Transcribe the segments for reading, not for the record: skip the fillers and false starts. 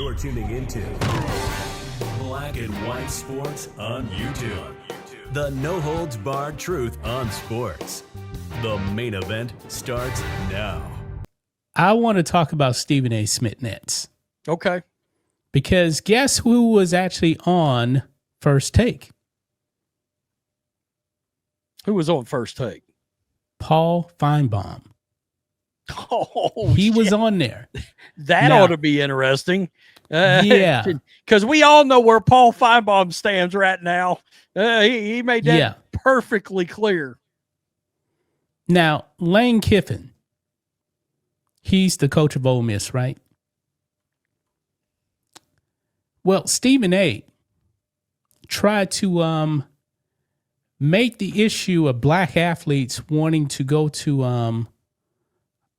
You're tuning into Black and White Sports on YouTube. The no-holds-barred truth on sports. The main event starts now. I want to talk about Stephen A. Smith Nets. Okay. Because guess who was actually on First Take? Who was on First Take? Paul Finebaum. Oh, he was on there. That now, ought to be interesting. Yeah. Because we all know where Paul Finebaum stands right now. He made that perfectly clear. Now, Lane Kiffin, he's the coach of Ole Miss, right? Well, Stephen A. tried to make the issue of black athletes wanting to go to,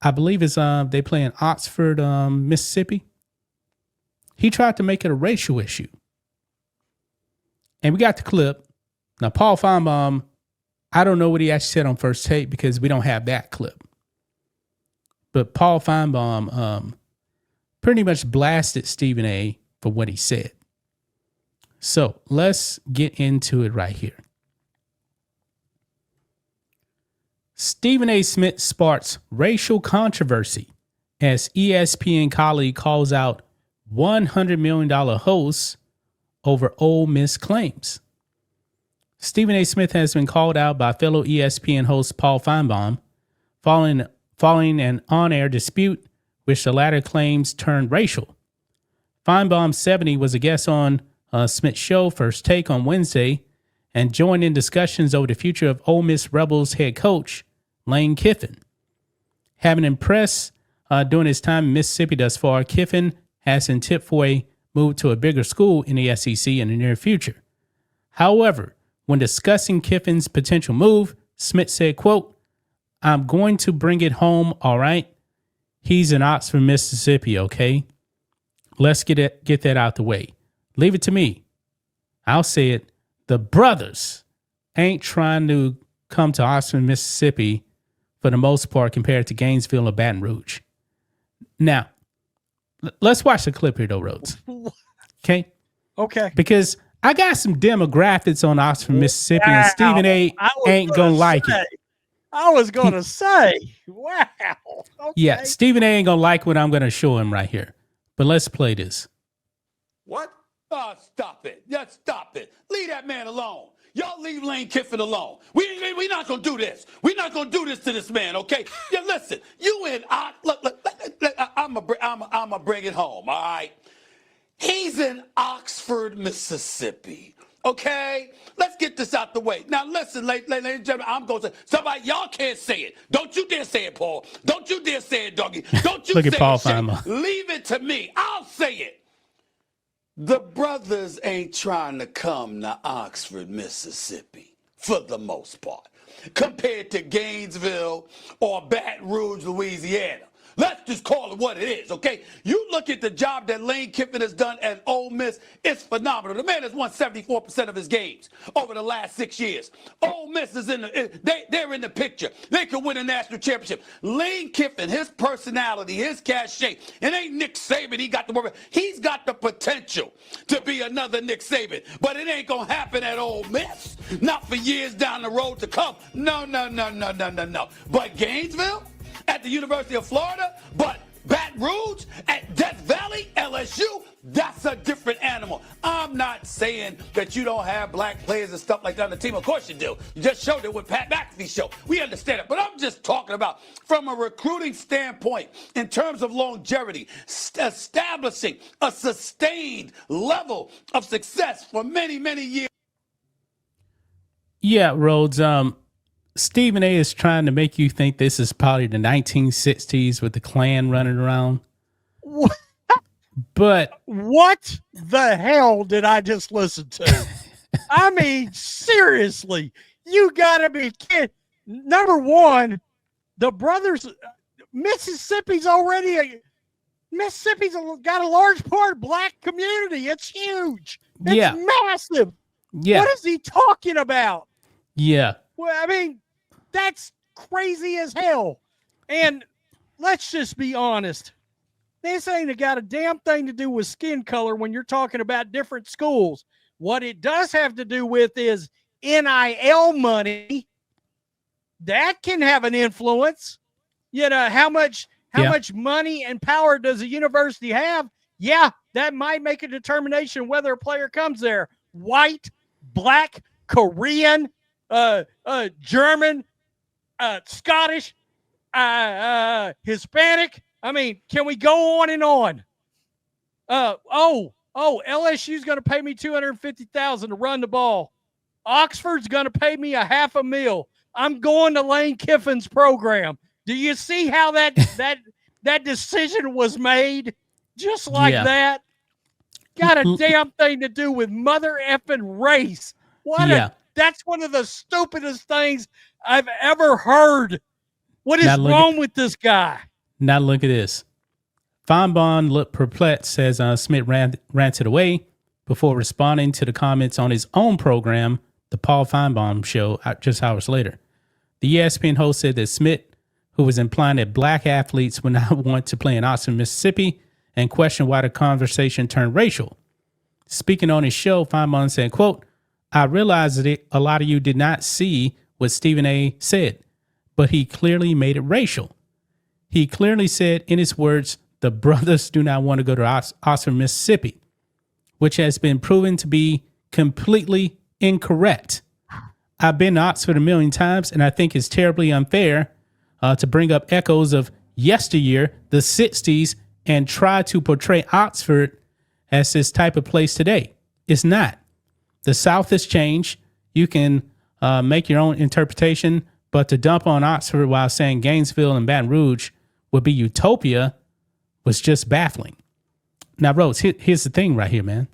I believe it's they play in Oxford, Mississippi. He tried to make it a racial issue. And we got the clip. Now, Paul Finebaum, I don't know what he actually said on First Take because we don't have that clip. But Paul Finebaum pretty much blasted Stephen A. for what he said. So let's get into it right here. Stephen A. Smith sparks racial controversy as ESPN colleague calls out $100 million hosts over Ole Miss claims. Stephen A. Smith has been called out by fellow ESPN host Paul Finebaum following an on-air dispute which the latter claims turned racial. Finebaum, 70, was a guest on Smith's show First Take on Wednesday and joined in discussions over the future of Ole Miss Rebels head coach Lane Kiffin. Having impressed during his time in Mississippi thus far, Kiffin has been tipped for a move to a bigger school in the SEC in the near future. However, when discussing Kiffin's potential move, Smith said, quote, "I'm going to bring it home, all right? He's in Oxford, Mississippi, okay? Let's get that out the way. Leave it to me. I'll say it. The brothers ain't trying to come to Oxford, Mississippi for the most part compared to Gainesville or Baton Rouge." Now, let's watch the clip here, though, Rhodes. Okay? Okay. Because I got some demographics on Oxford, Mississippi, and Stephen A. ain't going to like it. I was going to say, wow. Okay. Yeah, Stephen A. ain't going to like what I'm going to show him right here. But let's play this. What? Oh, stop it. Just stop it. Leave that man alone. Y'all leave Lane Kiffin alone. We're not going to do this. We're not going to do this to this man, okay? Yeah, listen, you and I, look, I'm going to bring it home, all right? He's in Oxford, Mississippi, okay? Let's get this out the way. Now, listen, ladies and gentlemen, I'm going to say, somebody, y'all can't say it. Don't you dare say it, Paul. Don't you dare say it, Doggy. Don't you Look say at Paul it, Shane. Finebaum. Leave it to me. I'll say it. The brothers ain't trying to come to Oxford, Mississippi, for the most part, compared to Gainesville or Baton Rouge, Louisiana. Let's just call it what it is, okay? You look at the job that Lane Kiffin has done at Ole Miss, it's phenomenal. The man has won 74% of his games over the last 6 years. Ole Miss is they're in the picture. They could win a national championship. Lane Kiffin, his personality, his cachet, it ain't Nick Saban he got to work with. He's got the potential to be another Nick Saban, but it ain't going to happen at Ole Miss. Not for years down the road to come. No. But Gainesville? At the University of Florida, but Baton Rouge, at Death Valley, LSU, that's a different animal. I'm not saying that you don't have black players and stuff like that on the team. Of course you do. You just showed it with Pat McAfee's show. We understand it. But I'm just talking about from a recruiting standpoint, in terms of longevity, establishing a sustained level of success for many, many years. Yeah, Rhodes, Stephen A. is trying to make you think this is probably the 1960s with the Klan running around. What? But what the hell did I just listen to? I mean, seriously, you gotta be kidding. Number one, the brothers, Mississippi's got a large part black community. It's huge. It's massive. Yeah. What is he talking about? Yeah. Well, I mean, that's crazy as hell. And let's just be honest. This ain't got a damn thing to do with skin color when you're talking about different schools. What it does have to do with is NIL money. That can have an influence. You know, how much money and power does a university have? Yeah, that might make a determination whether a player comes there. White, black, Korean, German, Scottish, Hispanic. I mean, can we go on and on? LSU's going to pay me $250,000 to run the ball. Oxford's going to pay me $500,000. I'm going to Lane Kiffin's program. Do you see how that decision was made? Just like that. Got a damn thing to do with mother effing race. That's one of the stupidest things I've ever heard. What is wrong with this guy? Now look at this. Finebaum looked perplexed, says Smith ranted away before responding to the comments on his own program, The Paul Finebaum Show, just hours later. The ESPN host said that Smith, who was implying that black athletes would not want to play in Oxford, Mississippi, and questioned why the conversation turned racial. Speaking on his show, Finebaum said, quote, I realize that a lot of you did not see what Stephen A. said, but he clearly made it racial. He clearly said, in his words, the brothers do not want to go to Oxford, Mississippi, which has been proven to be completely incorrect. I've been to Oxford a million times, and I think it's terribly unfair to bring up echoes of yesteryear, the 60s, and try to portray Oxford as this type of place today. It's not. The South has changed. You can make your own interpretation, but to dump on Oxford while saying Gainesville and Baton Rouge would be utopia was just baffling. Now, Rose, here's the thing right here, man.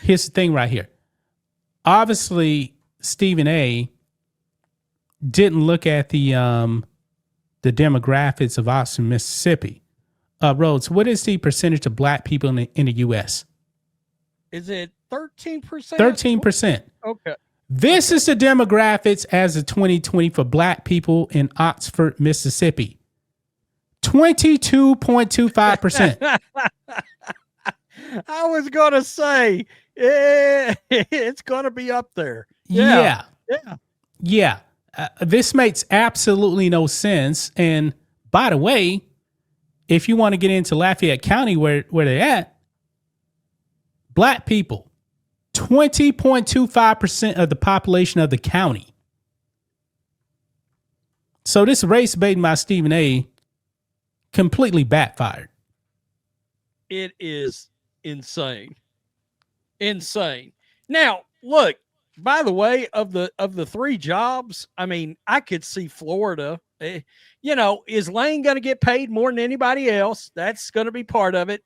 Here's the thing right here. Obviously, Stephen A. didn't look at the demographics of Oxford, Mississippi. Rhodes, what is the percentage of black people in the U.S.? Is it 13%? 13%. Okay. This is the demographics as of 2020 for black people in Oxford, Mississippi. 22.25%. I was going to say, it's going to be up there. Yeah. This makes absolutely no sense. And by the way, if you want to get into Lafayette County where they're at, black people, 20.25% of the population of the county. So this race baiting by Stephen A. completely backfired. It is insane. Insane. Now, look, by the way, of the three jobs, I mean, I could see Florida. Is Lane going to get paid more than anybody else? That's going to be part of it.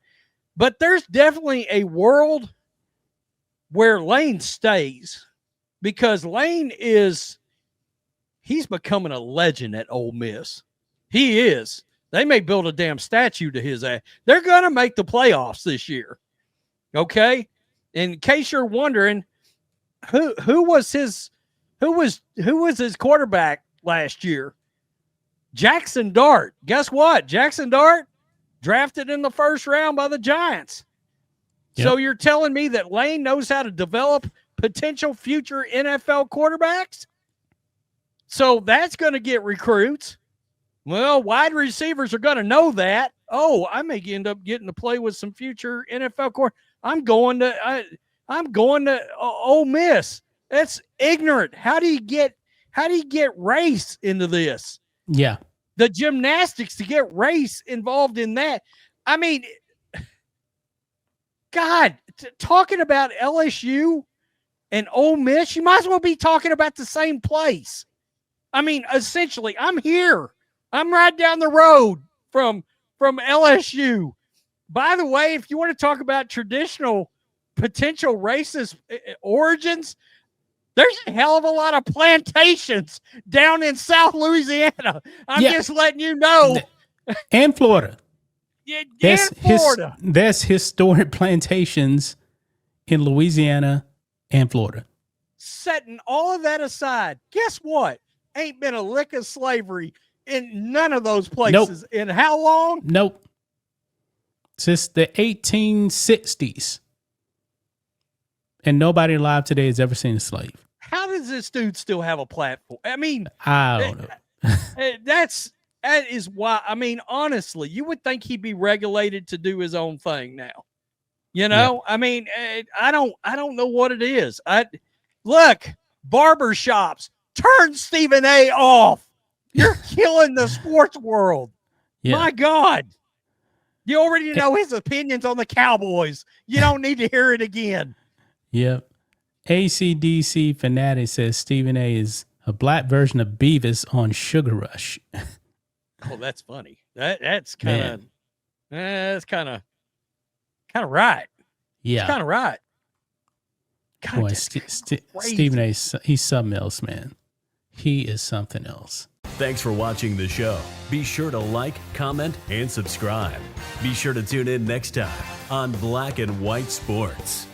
But there's definitely a world where Lane stays, because Lane he's becoming a legend at Ole Miss. He is. They may build a damn statue to his ass. They're going to make the playoffs this year. Okay? In case you're wondering, who was his quarterback last year? Jackson Dart. Guess what? Jackson Dart drafted in the first round by the Giants. Yep. So you're telling me that Lane knows how to develop potential future NFL quarterbacks? So that's going to get recruits. Well, wide receivers are going to know that. Oh, I may end up getting to play with some future NFL quarterbacks. I'm going to Ole Miss. That's ignorant. How do you get race into this? Yeah. The gymnastics to get race involved in that. I mean, God, talking about LSU and Ole Miss, you might as well be talking about the same place. I mean, essentially, I'm here. I'm right down the road from LSU. By the way, if you want to talk about traditional potential racist origins, there's a hell of a lot of plantations down in South Louisiana. I'm just letting you know. And Florida. And Florida. There's historic plantations in Louisiana and Florida. Setting all of that aside, guess what? Ain't been a lick of slavery in none of those places. Nope. In how long? Nope. since the 1860s. And nobody alive today has ever seen a slave. How does this dude still have a platform? I mean, I don't know. that is why. I mean, honestly, you would think he'd be regulated to do his own thing now. You know, I mean, I don't know what it is. Look, barbershops, turn Stephen A. off. You're killing the sports world. Yeah. My God. You already know his opinions on the Cowboys. You don't need to hear it again. Yep. ACDC Fanatic says Stephen A. is a black version of Beavis on Sugar Rush. Oh, that's funny. That's kind of right. Yeah. It's kind of right. God, Boy, that's Stephen A. He's something else, man. He is something else. Thanks for watching the show. Be sure to like, comment, and subscribe. Be sure to tune in next time on Black and White Sports.